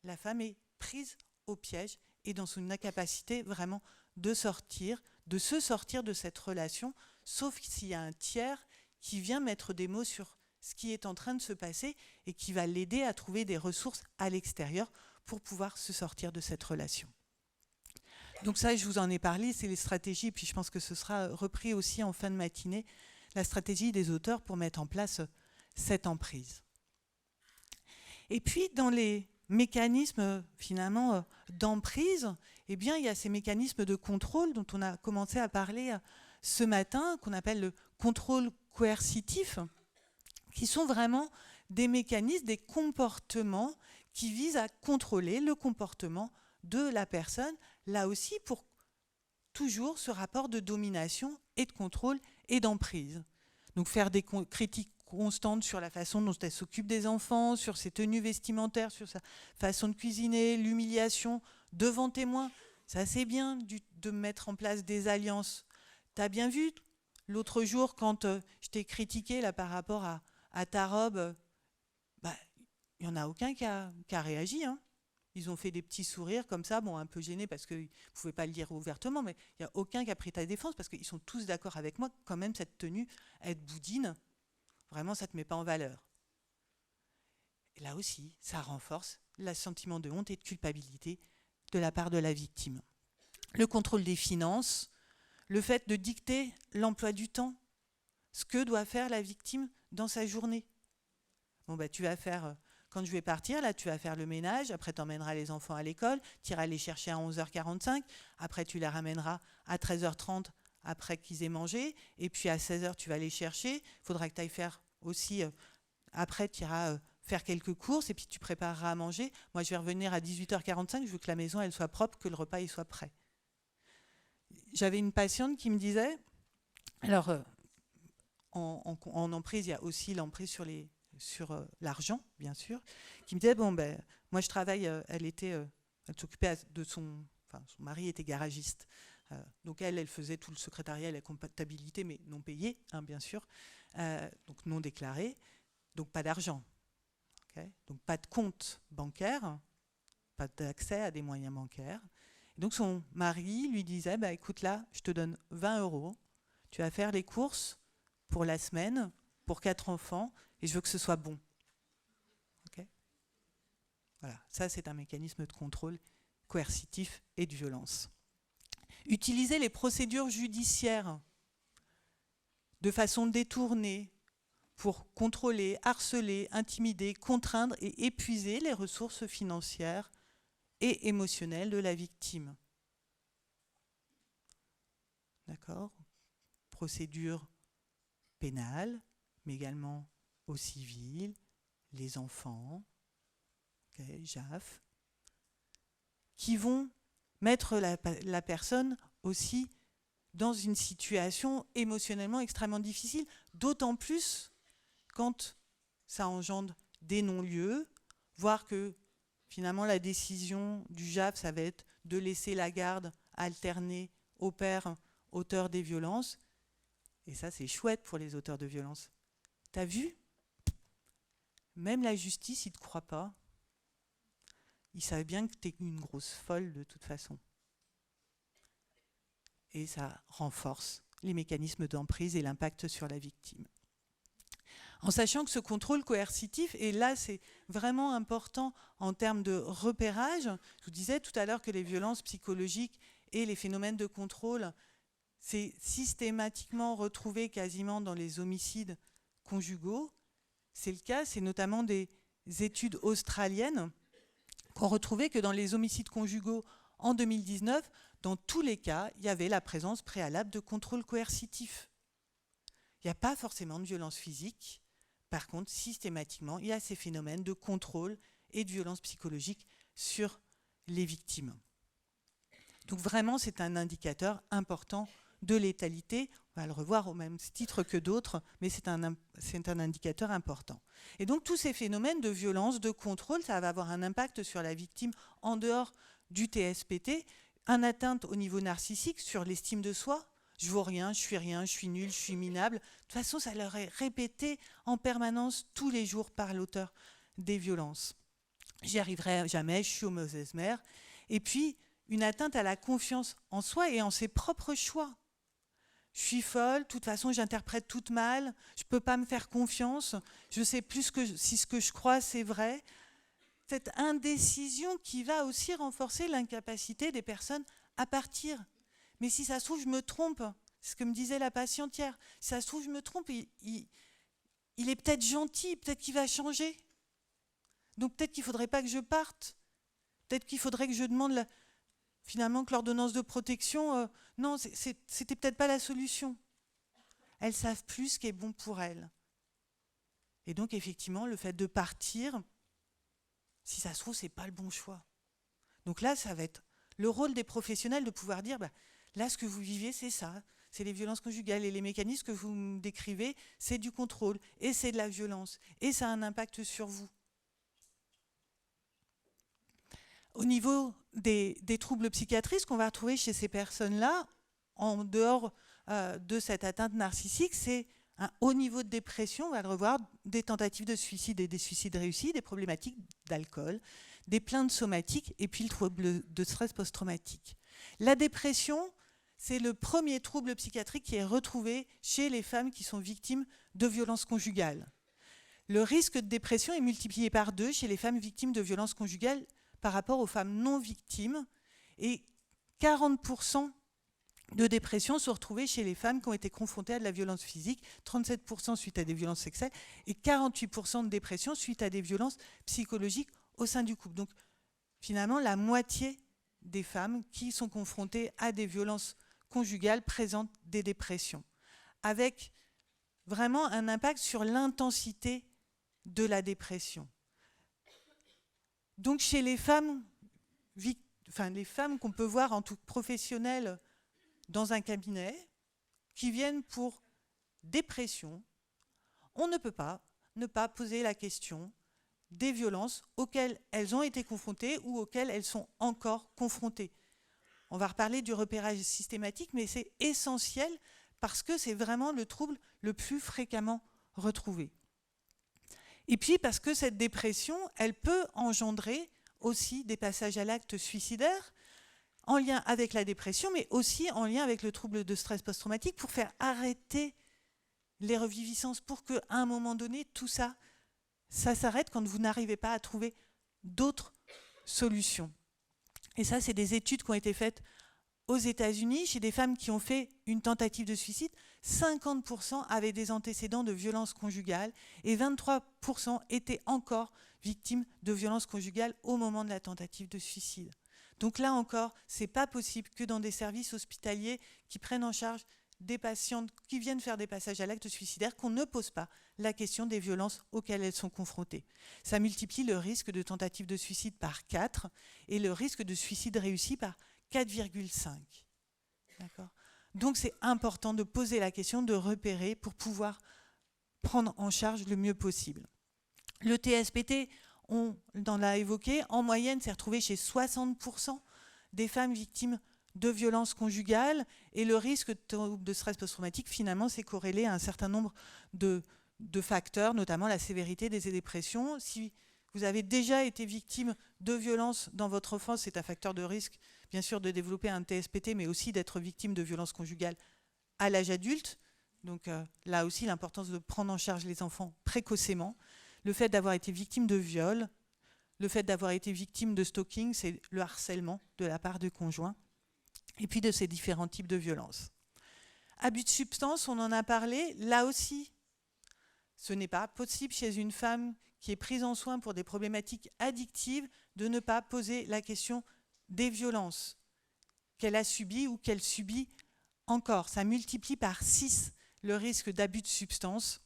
la femme est prise au piège et dans son incapacité vraiment de se sortir de cette relation, sauf s'il y a un tiers qui vient mettre des mots sur ce qui est en train de se passer et qui va l'aider à trouver des ressources à l'extérieur pour pouvoir se sortir de cette relation. Donc ça, je vous en ai parlé, c'est les stratégies, puis je pense que ce sera repris aussi en fin de matinée, la stratégie des auteurs pour mettre en place cette emprise. Et puis, dans les mécanismes, finalement, d'emprise, eh bien, il y a ces mécanismes de contrôle dont on a commencé à parler ce matin, qu'on appelle le contrôle coercitif, qui sont vraiment des mécanismes, des comportements qui visent à contrôler le comportement de la personne, là aussi pour toujours ce rapport de domination et de contrôle et d'emprise. Donc faire des critiques constantes sur la façon dont elle s'occupe des enfants, sur ses tenues vestimentaires, sur sa façon de cuisiner, l'humiliation devant témoins. Ça c'est bien de mettre en place des alliances. T'as bien vu l'autre jour quand je t'ai critiqué là, par rapport à ta robe, il n'y en a aucun qui a réagi. Ils ont fait des petits sourires comme ça, bon, un peu gênés parce qu'ils ne pouvaient pas le dire ouvertement, mais il n'y a aucun qui a pris ta défense parce qu'ils sont tous d'accord avec moi que quand même cette tenue, être boudine, vraiment ça ne te met pas en valeur. Et là aussi, ça renforce le sentiment de honte et de culpabilité de la part de la victime. Le contrôle des finances, le fait de dicter l'emploi du temps, ce que doit faire la victime dans sa journée. Bon, tu vas faire... Quand je vais partir, là, tu vas faire le ménage, après tu emmèneras les enfants à l'école, tu iras les chercher à 11h45, après tu les ramèneras à 13h30 après qu'ils aient mangé, et puis à 16h tu vas les chercher, il faudra que tu ailles faire aussi, après tu iras faire quelques courses, et puis tu prépareras à manger. Moi je vais revenir à 18h45, je veux que la maison elle soit propre, que le repas il soit prêt. J'avais une patiente qui me disait, alors en emprise, il y a aussi l'emprise sur l'argent, bien sûr, qui me disait, moi je travaille, elle s'occupait de son mari était garagiste, donc elle faisait tout le secrétariat, la comptabilité, mais non payée, bien sûr, donc non déclarée, donc pas d'argent. Okay, donc pas de compte bancaire, pas d'accès à des moyens bancaires. Et donc son mari lui disait, bah, écoute là, je te donne 20 €, tu vas faire les courses pour la semaine, pour 4 enfants, et je veux que ce soit bon. Okay, voilà, ça c'est un mécanisme de contrôle coercitif et de violence. Utiliser les procédures judiciaires de façon détournée pour contrôler, harceler, intimider, contraindre et épuiser les ressources financières et émotionnelles de la victime. D'accord ? Procédure pénale, mais également au civil, les enfants, okay, JAF, qui vont mettre la personne aussi dans une situation émotionnellement extrêmement difficile, d'autant plus quand ça engendre des non-lieux, voire que finalement la décision du JAF, ça va être de laisser la garde alternée au père auteur des violences. Et ça, c'est chouette pour les auteurs de violences. T'as vu ? Même la justice, ils ne te croient pas. Ils savent bien que tu es une grosse folle de toute façon. Et ça renforce les mécanismes d'emprise et l'impact sur la victime. En sachant que ce contrôle coercitif, et là c'est vraiment important en termes de repérage, je vous disais tout à l'heure que les violences psychologiques et les phénomènes de contrôle, c'est systématiquement retrouvé quasiment dans les homicides conjugaux. C'est le cas, c'est notamment des études australiennes qui ont retrouvé que dans les homicides conjugaux en 2019, dans tous les cas, il y avait la présence préalable de contrôle coercitif. Il n'y a pas forcément de violence physique. Par contre, systématiquement, il y a ces phénomènes de contrôle et de violence psychologique sur les victimes. Donc vraiment, c'est un indicateur important de létalité. On va le revoir au même titre que d'autres, mais c'est un indicateur important. Et donc tous ces phénomènes de violence, de contrôle, ça va avoir un impact sur la victime en dehors du TSPT, une atteinte au niveau narcissique sur l'estime de soi. Je vaux rien, je suis nul, je suis minable. De toute façon, ça leur est répété en permanence tous les jours par l'auteur des violences. J'y arriverai jamais, je suis aux mauvaises mères. Et puis, une atteinte à la confiance en soi et en ses propres choix. Je suis folle, de toute façon, j'interprète tout mal, je ne peux pas me faire confiance, je ne sais plus si ce que je crois, c'est vrai. Cette indécision qui va aussi renforcer l'incapacité des personnes à partir. Mais si ça se trouve, je me trompe. C'est ce que me disait la patiente hier. Si ça se trouve, je me trompe. Il est peut-être gentil, peut-être qu'il va changer. Donc peut-être qu'il ne faudrait pas que je parte. Peut-être qu'il faudrait que je demande finalement que l'ordonnance de protection, non, c'était peut-être pas la solution. Elles savent plus ce qui est bon pour elles. Et donc effectivement, le fait de partir, si ça se trouve, c'est pas le bon choix. Donc là, ça va être le rôle des professionnels de pouvoir dire, bah, là, ce que vous vivez, c'est ça. C'est les violences conjugales et les mécanismes que vous me décrivez, c'est du contrôle et c'est de la violence et ça a un impact sur vous. Au niveau des troubles psychiatriques, ce qu'on va retrouver chez ces personnes-là, en dehors de cette atteinte narcissique, c'est un haut niveau de dépression, on va le revoir, des tentatives de suicide et des suicides réussis, des problématiques d'alcool, des plaintes somatiques et puis le trouble de stress post-traumatique. La dépression, c'est le premier trouble psychiatrique qui est retrouvé chez les femmes qui sont victimes de violences conjugales. Le risque de dépression est multiplié par 2 chez les femmes victimes de violences conjugales par rapport aux femmes non victimes et 40% de dépression sont retrouvées chez les femmes qui ont été confrontées à de la violence physique, 37% suite à des violences sexuelles et 48% de dépression suite à des violences psychologiques au sein du couple. Donc finalement, la moitié des femmes qui sont confrontées à des violences conjugales présentent des dépressions, avec vraiment un impact sur l'intensité de la dépression. Donc chez les femmes, les femmes qu'on peut voir en tant que professionnelles dans un cabinet, qui viennent pour dépression, on ne peut pas ne pas poser la question des violences auxquelles elles ont été confrontées ou auxquelles elles sont encore confrontées. On va reparler du repérage systématique, mais c'est essentiel parce que c'est vraiment le trouble le plus fréquemment retrouvé. Et puis parce que cette dépression, elle peut engendrer aussi des passages à l'acte suicidaire, en lien avec la dépression, mais aussi en lien avec le trouble de stress post-traumatique, pour faire arrêter les reviviscences, pour qu'à un moment donné, tout ça, ça s'arrête quand vous n'arrivez pas à trouver d'autres solutions. Et ça, c'est des études qui ont été faites aux États-Unis, chez des femmes qui ont fait une tentative de suicide. 50% avaient des antécédents de violences conjugales et 23% étaient encore victimes de violences conjugales au moment de la tentative de suicide. Donc là encore, ce n'est pas possible que dans des services hospitaliers qui prennent en charge des patientes qui viennent faire des passages à l'acte suicidaire, qu'on ne pose pas la question des violences auxquelles elles sont confrontées. Ça multiplie le risque de tentative de suicide par 4 et le risque de suicide réussi par 4,5. D'accord ? Donc c'est important de poser la question, de repérer pour pouvoir prendre en charge le mieux possible. Le TSPT, on en a évoqué, en moyenne, s'est retrouvé chez 60% des femmes victimes de violences conjugales, et le risque de stress post-traumatique, finalement, c'est corrélé à un certain nombre de facteurs, notamment la sévérité des dépressions. Si vous avez déjà été victime de violences dans votre enfance, c'est un facteur de risque, bien sûr, de développer un TSPT, mais aussi d'être victime de violences conjugales à l'âge adulte. Donc là aussi, l'importance de prendre en charge les enfants précocement. Le fait d'avoir été victime de viol, le fait d'avoir été victime de stalking, c'est le harcèlement de la part de conjoints, et puis de ces différents types de violences. Abus de substances, on en a parlé, là aussi, ce n'est pas possible chez une femme qui est prise en soin pour des problématiques addictives de ne pas poser la question des violences qu'elle a subies ou qu'elle subit encore. Ça multiplie par 6 le risque d'abus de substances.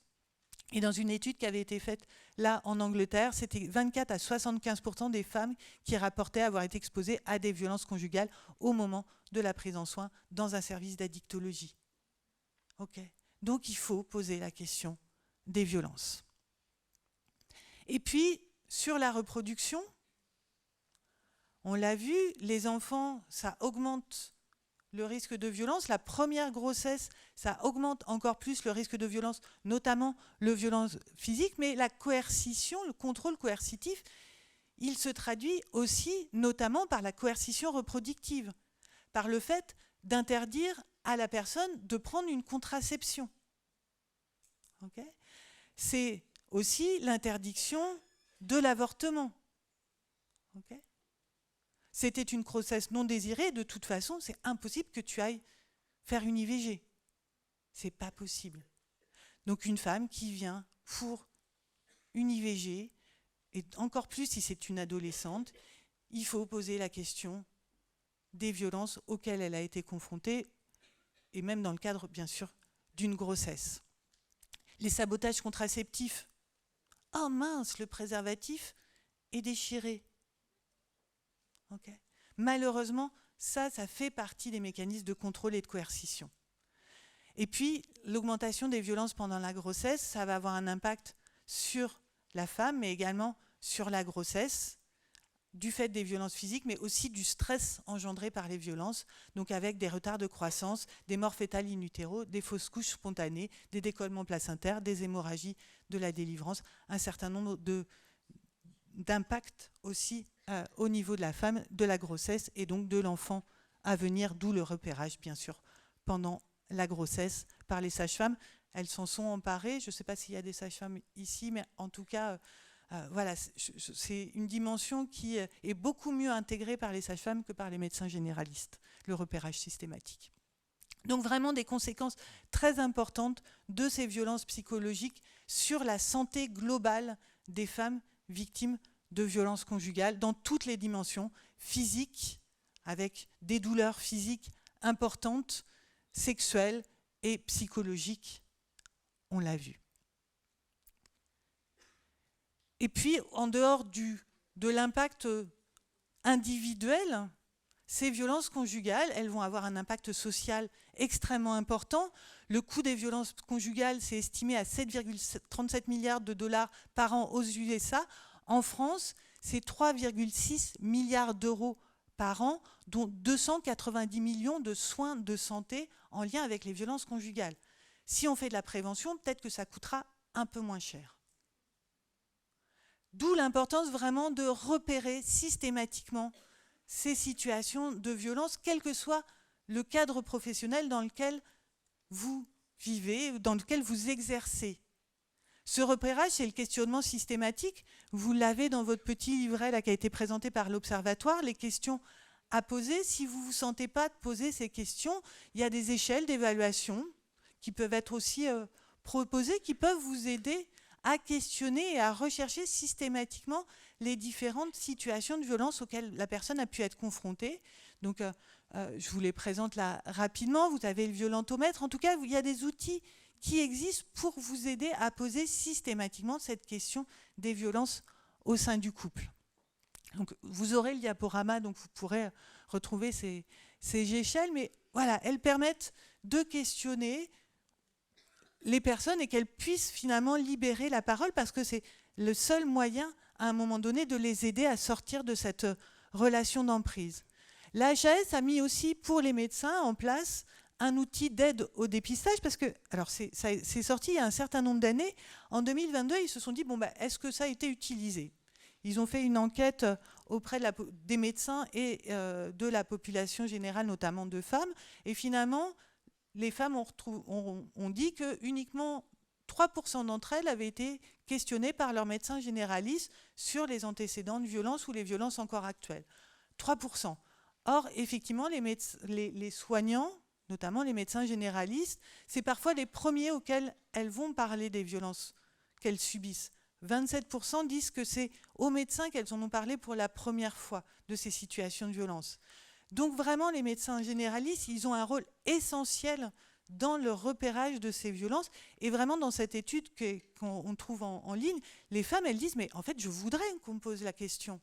Et dans une étude qui avait été faite là en Angleterre, c'était 24 à 75% des femmes qui rapportaient avoir été exposées à des violences conjugales au moment de la prise en soin dans un service d'addictologie. Okay. Donc il faut poser la question des violences. Et puis, sur la reproduction, on l'a vu, les enfants, ça augmente le risque de violence. La première grossesse, ça augmente encore plus le risque de violence, notamment le violence physique, mais la coercition, le contrôle coercitif, il se traduit aussi notamment par la coercition reproductive, par le fait d'interdire à la personne de prendre une contraception. Okay ? C'est aussi l'interdiction de l'avortement. Okay ? C'était une grossesse non désirée, de toute façon, c'est impossible que tu ailles faire une IVG. C'est pas possible. Donc une femme qui vient pour une IVG, et encore plus si c'est une adolescente, il faut poser la question des violences auxquelles elle a été confrontée, et même dans le cadre, bien sûr, d'une grossesse. Les sabotages contraceptifs. Oh mince, le préservatif est déchiré. Okay. Malheureusement, ça fait partie des mécanismes de contrôle et de coercition. Et puis, l'augmentation des violences pendant la grossesse, ça va avoir un impact sur la femme, mais également sur la grossesse, du fait des violences physiques, mais aussi du stress engendré par les violences, donc avec des retards de croissance, des morts fœtales in utero, des fausses couches spontanées, des décollements placentaires, des hémorragies de la délivrance, un certain nombre d'impacts aussi au niveau de la femme, de la grossesse et donc de l'enfant à venir, d'où le repérage, bien sûr, pendant la grossesse par les sages-femmes. Elles s'en sont emparées. Je ne sais pas s'il y a des sages-femmes ici, mais en tout cas, voilà, c'est une dimension qui est beaucoup mieux intégrée par les sages-femmes que par les médecins généralistes, le repérage systématique. Donc vraiment des conséquences très importantes de ces violences psychologiques sur la santé globale des femmes victimes de violences conjugales dans toutes les dimensions, physiques, avec des douleurs physiques importantes, sexuelles et psychologiques, on l'a vu. Et puis, en dehors de l'impact individuel, ces violences conjugales, elles vont avoir un impact social extrêmement important. Le coût des violences conjugales s'est estimé à 7,37 milliards de dollars par an aux USA. En France, c'est 3,6 milliards d'euros par an, dont 290 millions de soins de santé en lien avec les violences conjugales. Si on fait de la prévention, peut-être que ça coûtera un peu moins cher. D'où l'importance vraiment de repérer systématiquement ces situations de violence, quel que soit le cadre professionnel dans lequel vous vivez, dans lequel vous exercez. Ce repérage, c'est le questionnement systématique. Vous l'avez dans votre petit livret là, qui a été présenté par l'Observatoire, les questions à poser. Si vous ne vous sentez pas de poser ces questions, il y a des échelles d'évaluation qui peuvent être aussi proposées, qui peuvent vous aider à questionner et à rechercher systématiquement les différentes situations de violence auxquelles la personne a pu être confrontée. Donc, je vous les présente là rapidement. Vous avez le violentomètre. En tout cas, il y a des outils qui existent pour vous aider à poser systématiquement cette question des violences au sein du couple. Donc, vous aurez le diaporama, donc vous pourrez retrouver ces échelles, mais voilà, elles permettent de questionner les personnes et qu'elles puissent finalement libérer la parole, parce que c'est le seul moyen, à un moment donné, de les aider à sortir de cette relation d'emprise. La HAS a mis aussi pour les médecins en place un outil d'aide au dépistage, parce que, alors c'est sorti il y a un certain nombre d'années, en 2022, ils se sont dit, bon, bah, est-ce que ça a été utilisé ? Ils ont fait une enquête auprès des médecins et de la population générale, notamment de femmes, et finalement, les femmes ont dit que uniquement 3% d'entre elles avaient été questionnées par leur médecin généraliste sur les antécédents de violence ou les violences encore actuelles. 3%. Or, effectivement, les soignants, notamment les médecins généralistes, c'est parfois les premiers auxquels elles vont parler des violences qu'elles subissent. 27% disent que c'est aux médecins qu'elles en ont parlé pour la première fois de ces situations de violence. Donc vraiment, les médecins généralistes, ils ont un rôle essentiel dans le repérage de ces violences. Et vraiment, dans cette étude qu'on trouve en ligne, les femmes, elles disent, mais en fait, je voudrais qu'on me pose la question.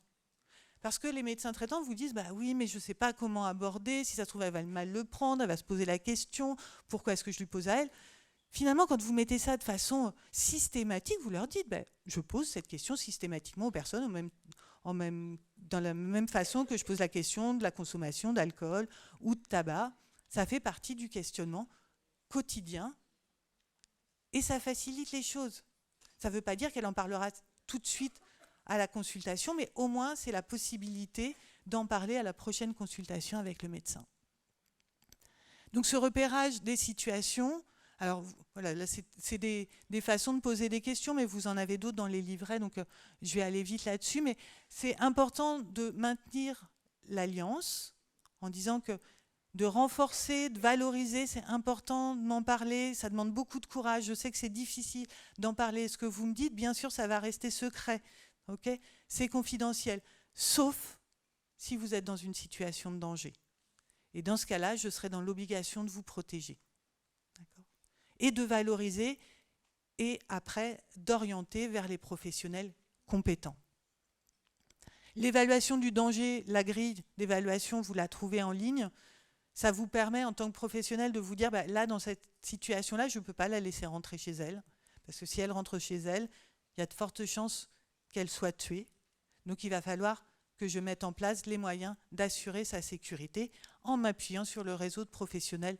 Parce que les médecins traitants vous disent, bah oui, mais je ne sais pas comment aborder, si ça se trouve, elle va mal le prendre, elle va se poser la question, pourquoi est-ce que je lui pose à elle ? Finalement, quand vous mettez ça de façon systématique, vous leur dites, bah, je pose cette question systématiquement aux personnes, dans la même façon que je pose la question de la consommation d'alcool ou de tabac. Ça fait partie du questionnement quotidien et ça facilite les choses. Ça ne veut pas dire qu'elle en parlera tout de suite à la consultation, mais au moins c'est la possibilité d'en parler à la prochaine consultation avec le médecin. Donc ce repérage des situations, alors voilà, là c'est des façons de poser des questions, mais vous en avez d'autres dans les livrets, donc je vais aller vite là-dessus, mais c'est important de maintenir l'alliance en disant que de renforcer, de valoriser, c'est important de m'en parler, ça demande beaucoup de courage, je sais que c'est difficile d'en parler, ce que vous me dites, bien sûr ça va rester secret, okay ? C'est confidentiel, sauf si vous êtes dans une situation de danger. Et dans ce cas-là, je serai dans l'obligation de vous protéger. Et de valoriser et après d'orienter vers les professionnels compétents. L'évaluation du danger, la grille d'évaluation, vous la trouvez en ligne. Ça vous permet en tant que professionnel de vous dire, bah, là, dans cette situation-là, je ne peux pas la laisser rentrer chez elle. Parce que si elle rentre chez elle, il y a de fortes chances qu'elle soit tuée. Donc il va falloir que je mette en place les moyens d'assurer sa sécurité en m'appuyant sur le réseau de professionnels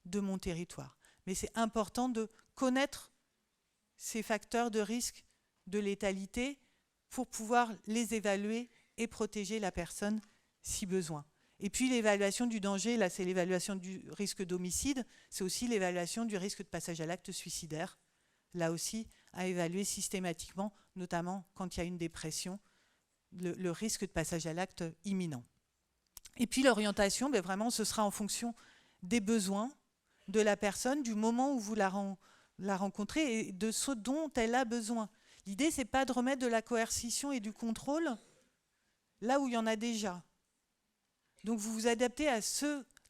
de mon territoire. Mais c'est important de connaître ces facteurs de risque de létalité pour pouvoir les évaluer et protéger la personne si besoin. Et puis l'évaluation du danger, là c'est l'évaluation du risque d'homicide, c'est aussi l'évaluation du risque de passage à l'acte suicidaire, là aussi à évaluer systématiquement, notamment quand il y a une dépression, le risque de passage à l'acte imminent. Et puis l'orientation, ben vraiment ce sera en fonction des besoins de la personne, du moment où vous la rencontrez et de ce dont elle a besoin. L'idée, c'est pas de remettre de la coercition et du contrôle là où il y en a déjà. Donc vous vous adaptez à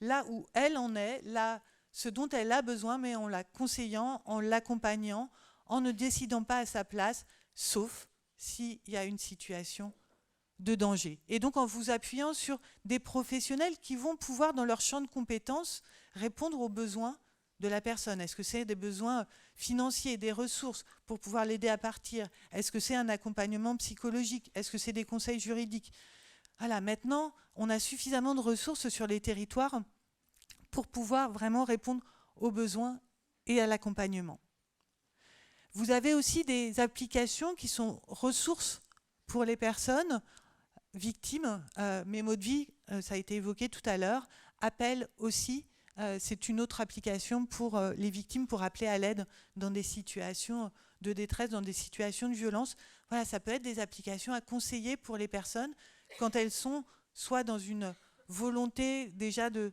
là où elle en est, là, ce dont elle a besoin, mais en la conseillant, en l'accompagnant, en ne décidant pas à sa place, sauf s'il y a une situation de danger. Et donc en vous appuyant sur des professionnels qui vont pouvoir, dans leur champ de compétences, répondre aux besoins de la personne. Est-ce que c'est des besoins financiers, des ressources pour pouvoir l'aider à partir? Est-ce que c'est un accompagnement psychologique? Est-ce que c'est des conseils juridiques? Voilà, maintenant, on a suffisamment de ressources sur les territoires pour pouvoir vraiment répondre aux besoins et à l'accompagnement. Vous avez aussi des applications qui sont ressources Pour les personnes victimes, mes mots de vie, ça a été évoqué tout à l'heure, appellent aussi, c'est une autre application pour les victimes pour appeler à l'aide dans des situations de détresse, dans des situations de violence. Voilà, ça peut être des applications à conseiller pour les personnes quand elles sont soit dans une volonté déjà de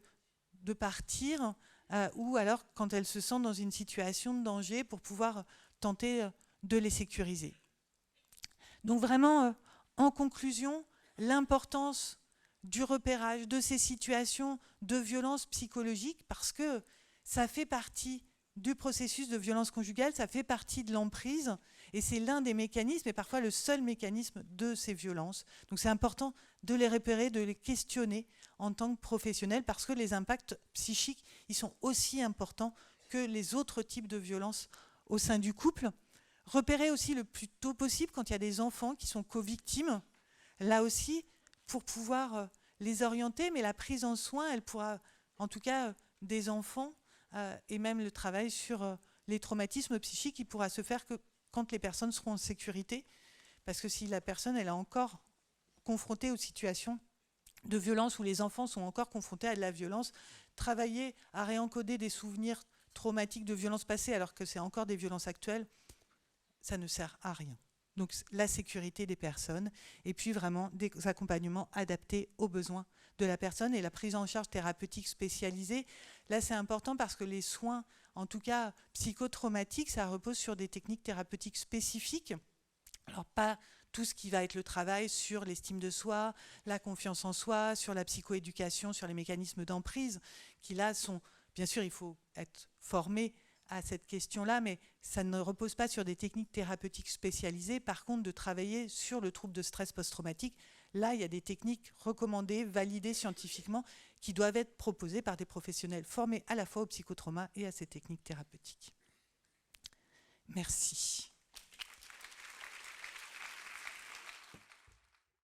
partir, ou alors quand elles se sentent dans une situation de danger pour pouvoir tenter de les sécuriser. Donc vraiment, en conclusion, l'importance du repérage de ces situations de violence psychologique, parce que ça fait partie du processus de violence conjugale, ça fait partie de l'emprise, et c'est l'un des mécanismes, et parfois le seul mécanisme de ces violences. Donc c'est important de les repérer, de les questionner en tant que professionnels, parce que les impacts psychiques, ils sont aussi importants que les autres types de violences au sein du couple. Repérer aussi le plus tôt possible quand il y a des enfants qui sont co-victimes, là aussi, pour pouvoir les orienter, mais la prise en soin, elle pourra, en tout cas, des enfants, et même le travail sur les traumatismes psychiques, il pourra se faire que quand les personnes seront en sécurité, parce que si la personne elle est encore confrontée aux situations de violence où les enfants sont encore confrontés à de la violence, travailler à réencoder des souvenirs traumatiques de violences passées alors que c'est encore des violences actuelles, ça ne sert à rien. Donc la sécurité des personnes et puis vraiment des accompagnements adaptés aux besoins de la personne et la prise en charge thérapeutique spécialisée. Là, c'est important parce que les soins, en tout cas psychotraumatiques, ça repose sur des techniques thérapeutiques spécifiques. Alors pas tout ce qui va être le travail sur l'estime de soi, la confiance en soi, sur la psychoéducation, sur les mécanismes d'emprise, qui là sont, bien sûr, il faut être formé à cette question-là, mais ça ne repose pas sur des techniques thérapeutiques spécialisées. Par contre, de travailler sur le trouble de stress post-traumatique, là, il y a des techniques recommandées, validées scientifiquement, qui doivent être proposées par des professionnels formés à la fois au psychotrauma et à ces techniques thérapeutiques. Merci.